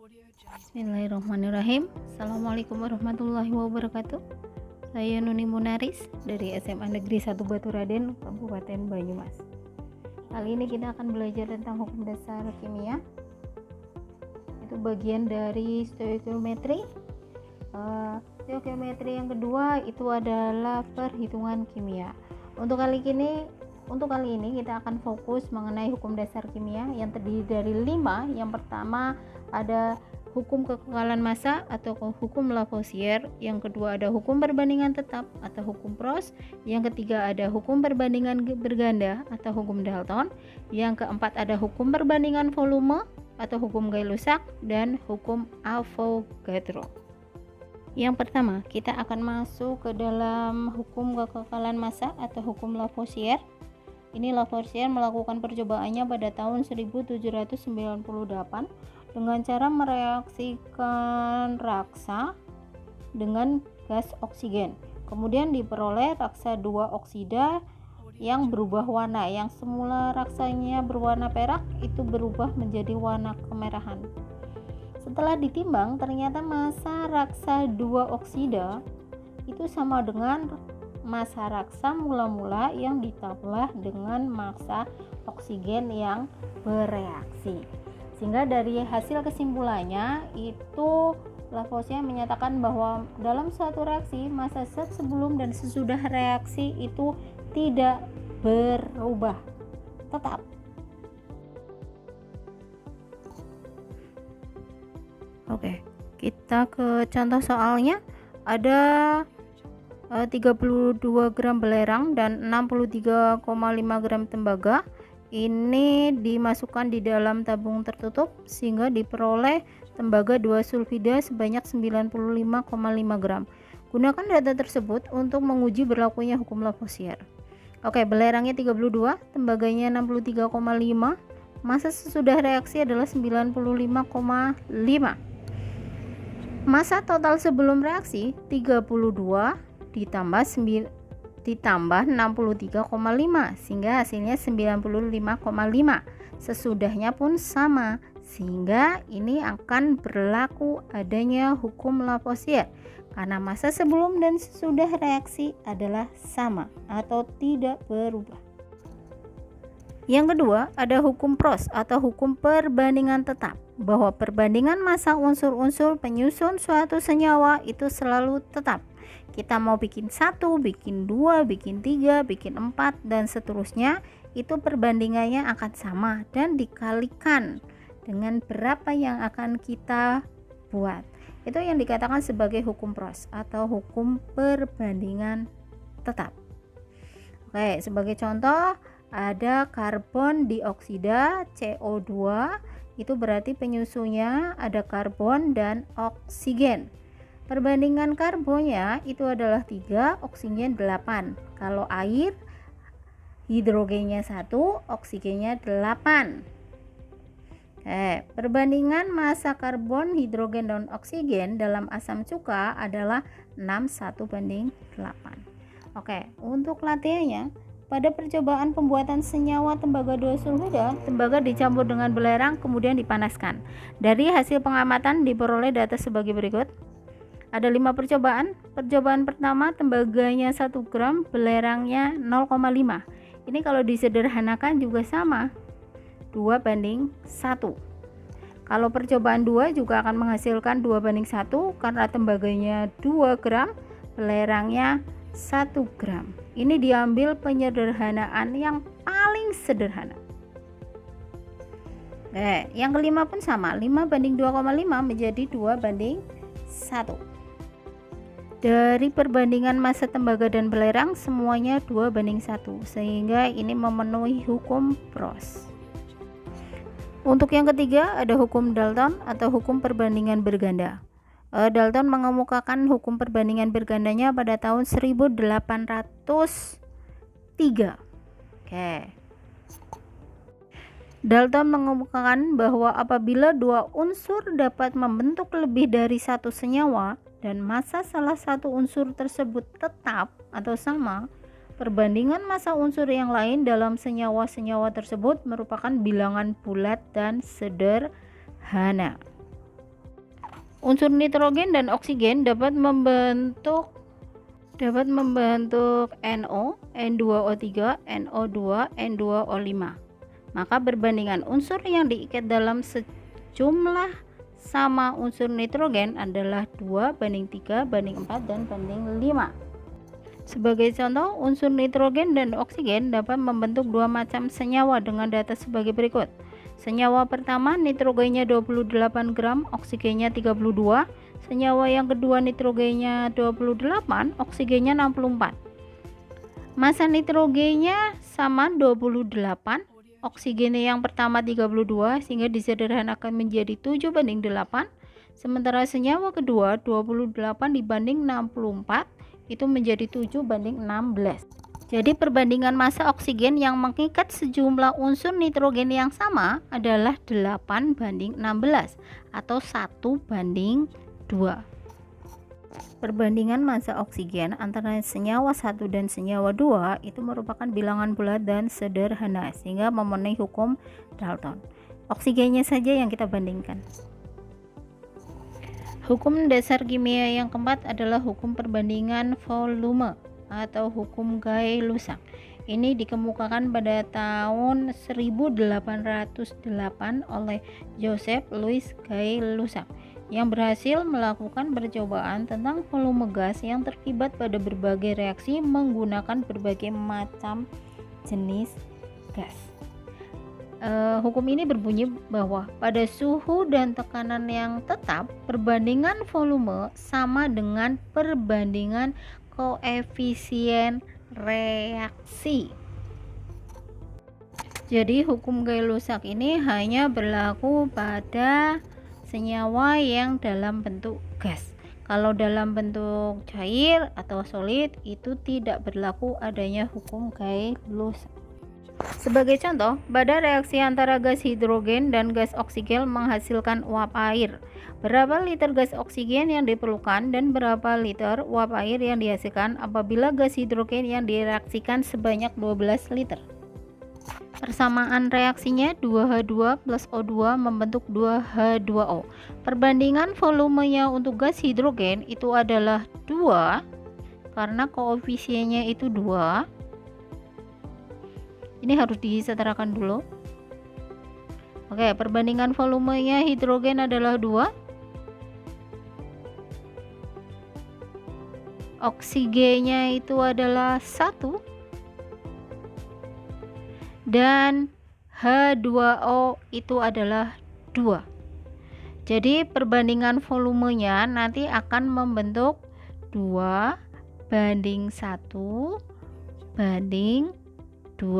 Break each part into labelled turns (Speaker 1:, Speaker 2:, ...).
Speaker 1: Bismillahirrahmanirrahim. Assalamualaikum warahmatullahi wabarakatuh. Saya Nuni Munaris dari SMA Negeri 1 Baturaden, Kabupaten Banyumas. Kali ini kita akan belajar tentang hukum dasar kimia. Itu bagian dari stoikiometri. Stoikiometri yang kedua itu adalah perhitungan kimia. Untuk kali ini kita akan fokus mengenai hukum dasar kimia yang terdiri dari 5. Yang pertama ada hukum kekekalan massa atau hukum Lavoisier, yang kedua ada hukum perbandingan tetap atau hukum Prost, yang ketiga ada hukum perbandingan berganda atau hukum Dalton, yang keempat ada hukum perbandingan volume atau hukum Gay-Lussac, dan hukum Avogadro. Yang pertama, kita akan masuk ke dalam hukum kekekalan massa atau hukum Lavoisier. Ini Lavoisier melakukan percobaannya pada tahun 1798 dengan cara mereaksikan raksa dengan gas oksigen. Kemudian diperoleh raksa 2 oksida yang berubah warna. Yang semula raksanya berwarna perak itu berubah menjadi warna kemerahan. Setelah ditimbang, ternyata massa raksa 2 oksida itu sama dengan massa raksa mula-mula yang ditambah dengan massa oksigen yang bereaksi. Sehingga dari hasil kesimpulannya itu Lavoisier menyatakan bahwa dalam suatu reaksi massa zat sebelum dan sesudah reaksi itu tidak berubah, tetap. Oke, kita ke contoh soalnya. Ada 32 gram belerang dan 63,5 gram tembaga. Ini dimasukkan di dalam tabung tertutup sehingga diperoleh tembaga 2 sulfida sebanyak 95,5 gram. Gunakan data tersebut untuk menguji berlakunya hukum Lavoisier. Oke, belerangnya 32, tembaganya 63,5, massa sesudah reaksi adalah 95,5. Massa total sebelum reaksi 32 ditambah 63,5 sehingga hasilnya 95,5. Sesudahnya pun sama, sehingga ini akan berlaku adanya hukum Lavoisier karena massa sebelum dan sesudah reaksi adalah sama atau tidak berubah. Yang kedua ada hukum Prost atau hukum perbandingan tetap, bahwa perbandingan massa unsur-unsur penyusun suatu senyawa itu selalu tetap. Kita mau bikin 1, bikin 2, bikin 3, bikin 4, dan seterusnya, itu perbandingannya akan sama dan dikalikan dengan berapa yang akan kita buat. Itu yang dikatakan sebagai hukum Prost atau hukum perbandingan tetap. Oke, sebagai contoh ada karbon dioksida CO2, itu berarti penyusunnya ada karbon dan oksigen. Perbandingan karbonnya itu adalah 3, oksigen 8. Kalau air, hidrogennya 1, oksigennya 8. Perbandingan massa karbon, hidrogen, dan oksigen dalam asam cuka adalah 61:8. Oke, untuk latihannya, pada percobaan pembuatan senyawa tembaga 2 sulfida, tembaga dicampur dengan belerang kemudian dipanaskan. Dari hasil pengamatan diperoleh data sebagai berikut. Ada 5 percobaan. Percobaan pertama tembaganya 1 gram, belerangnya 0,5. Ini kalau disederhanakan juga sama, 2:1. Kalau percobaan 2 juga akan menghasilkan 2:1 karena tembaganya 2 gram, belerangnya 1 gram. Ini diambil penyederhanaan yang paling sederhana. Yang kelima pun sama, 5:2,5 menjadi 2:1. Dari perbandingan massa tembaga dan belerang semuanya 2:1, sehingga ini memenuhi hukum Prost. Untuk yang ketiga ada hukum Dalton atau hukum perbandingan berganda. Dalton mengemukakan hukum perbandingan bergandanya pada tahun 1803. Dalton mengemukakan bahwa apabila 2 unsur dapat membentuk lebih dari 1 senyawa dan massa salah satu unsur tersebut tetap atau sama, perbandingan massa unsur yang lain dalam senyawa-senyawa tersebut merupakan bilangan bulat dan sederhana. Unsur nitrogen dan oksigen dapat membentuk NO, N2O3, NO2, N2O5. Maka perbandingan unsur yang diikat dalam sejumlah sama unsur nitrogen adalah 2 banding 3 banding 4 dan banding 5. Sebagai contoh, unsur nitrogen dan oksigen dapat membentuk dua macam senyawa dengan data sebagai berikut. Senyawa pertama nitrogennya 28 gram, oksigennya 32. Senyawa yang kedua nitrogennya 28, oksigennya 64. Massa nitrogennya sama 28, oksigennya yang pertama 32, sehingga disederhanakan menjadi 7 banding 8. Sementara senyawa kedua 28 dibanding 64 itu menjadi 7 banding 16. Jadi perbandingan massa oksigen yang mengikat sejumlah unsur nitrogen yang sama adalah 8 banding 16 atau 1 banding 2. Perbandingan massa oksigen antara senyawa 1 dan senyawa 2 itu merupakan bilangan bulat dan sederhana sehingga memenuhi hukum Dalton. Oksigennya saja yang kita bandingkan. Hukum dasar kimia yang keempat adalah hukum perbandingan volume atau hukum Gay-Lussac. Ini dikemukakan pada tahun 1808 oleh Joseph Louis Gay-Lussac yang berhasil melakukan percobaan tentang volume gas yang terlibat pada berbagai reaksi menggunakan berbagai macam jenis gas. Hukum ini berbunyi bahwa pada suhu dan tekanan yang tetap, perbandingan volume sama dengan perbandingan koefisien reaksi. Jadi hukum Gay-Lussac ini hanya berlaku pada senyawa yang dalam bentuk gas. Kalau dalam bentuk cair atau solid itu tidak berlaku adanya hukum Gay-Lussac. Sebagai contoh, pada reaksi antara gas hidrogen dan gas oksigen menghasilkan uap air. Berapa liter gas oksigen yang diperlukan dan berapa liter uap air yang dihasilkan apabila gas hidrogen yang direaksikan sebanyak 12 liter? Persamaan reaksinya 2H2 plus O2 membentuk 2H2O. Perbandingan volumenya untuk gas hidrogen itu adalah 2 karena koefisiennya itu 2. Ini harus disetarakan dulu. Oke, perbandingan volumenya hidrogen adalah 2. Oksigennya itu adalah 1. Dan H2O itu adalah 2. Jadi perbandingan volumenya nanti akan membentuk 2 banding 1 banding 2.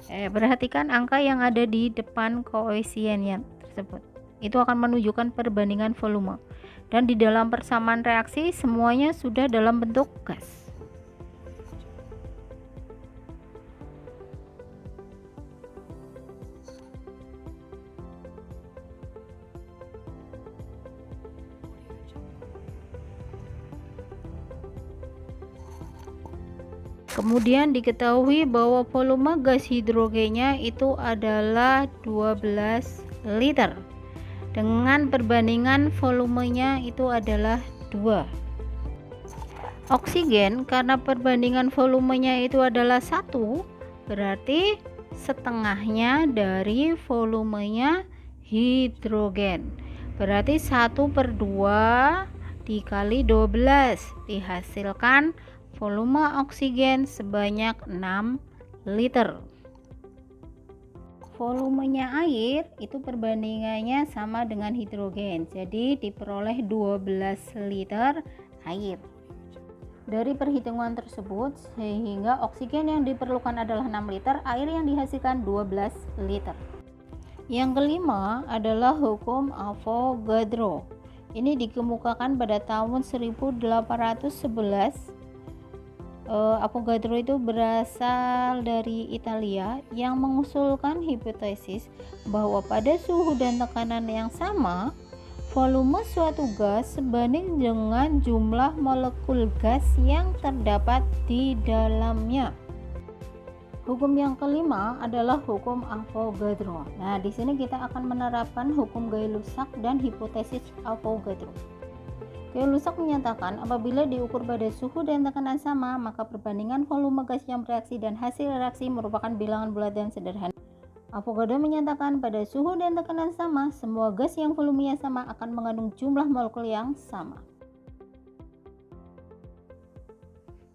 Speaker 1: Perhatikan angka yang ada di depan koefisiennya tersebut. Itu akan menunjukkan perbandingan volume. Dan di dalam persamaan reaksi semuanya sudah dalam bentuk gas. Kemudian diketahui bahwa volume gas hidrogennya itu adalah 12 liter. Dengan perbandingan volumenya itu adalah 2. Oksigen karena perbandingan volumenya itu adalah 1, berarti setengahnya dari volumenya hidrogen. Berarti 1/2 dikali 12 dihasilkan volume oksigen sebanyak 6 liter. Volumenya air itu perbandingannya sama dengan hidrogen, jadi diperoleh 12 liter air. Dari perhitungan tersebut sehingga oksigen yang diperlukan adalah 6 liter, air yang dihasilkan 12 liter. Yang kelima adalah hukum Avogadro. Ini dikemukakan pada tahun 1811. Avogadro itu berasal dari Italia yang mengusulkan hipotesis bahwa pada suhu dan tekanan yang sama, volume suatu gas sebanding dengan jumlah molekul gas yang terdapat di dalamnya. Hukum yang kelima adalah hukum Avogadro. Nah, di sini kita akan menerapkan hukum Gay-Lussac dan hipotesis Avogadro. Gay-Lussac menyatakan apabila diukur pada suhu dan tekanan sama, maka perbandingan volume gas yang bereaksi dan hasil reaksi merupakan bilangan bulat dan sederhana. Avogadro menyatakan pada suhu dan tekanan sama, semua gas yang volumenya sama akan mengandung jumlah molekul yang sama.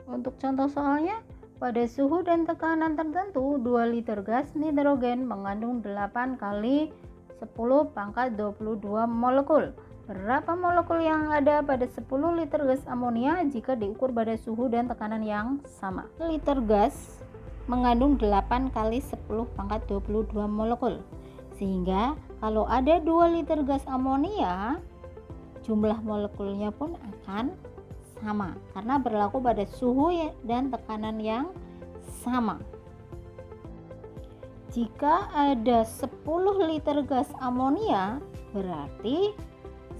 Speaker 1: Untuk contoh soalnya, pada suhu dan tekanan tertentu, 2 liter gas nitrogen mengandung 8 kali 10 pangkat 22 molekul. Berapa molekul yang ada pada 10 liter gas amonia jika diukur pada suhu dan tekanan yang sama? Liter gas mengandung 8 kali 10 pangkat 22 molekul. Sehingga kalau ada 2 liter gas amonia, jumlah molekulnya pun akan sama karena berlaku pada suhu dan tekanan yang sama. Jika ada 10 liter gas amonia, berarti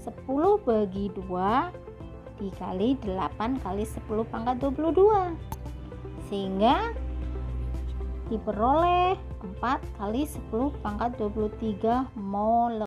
Speaker 1: 10 bagi 2 dikali 8 kali 10 pangkat 22, sehingga diperoleh 4 kali 10 pangkat 23 molekul.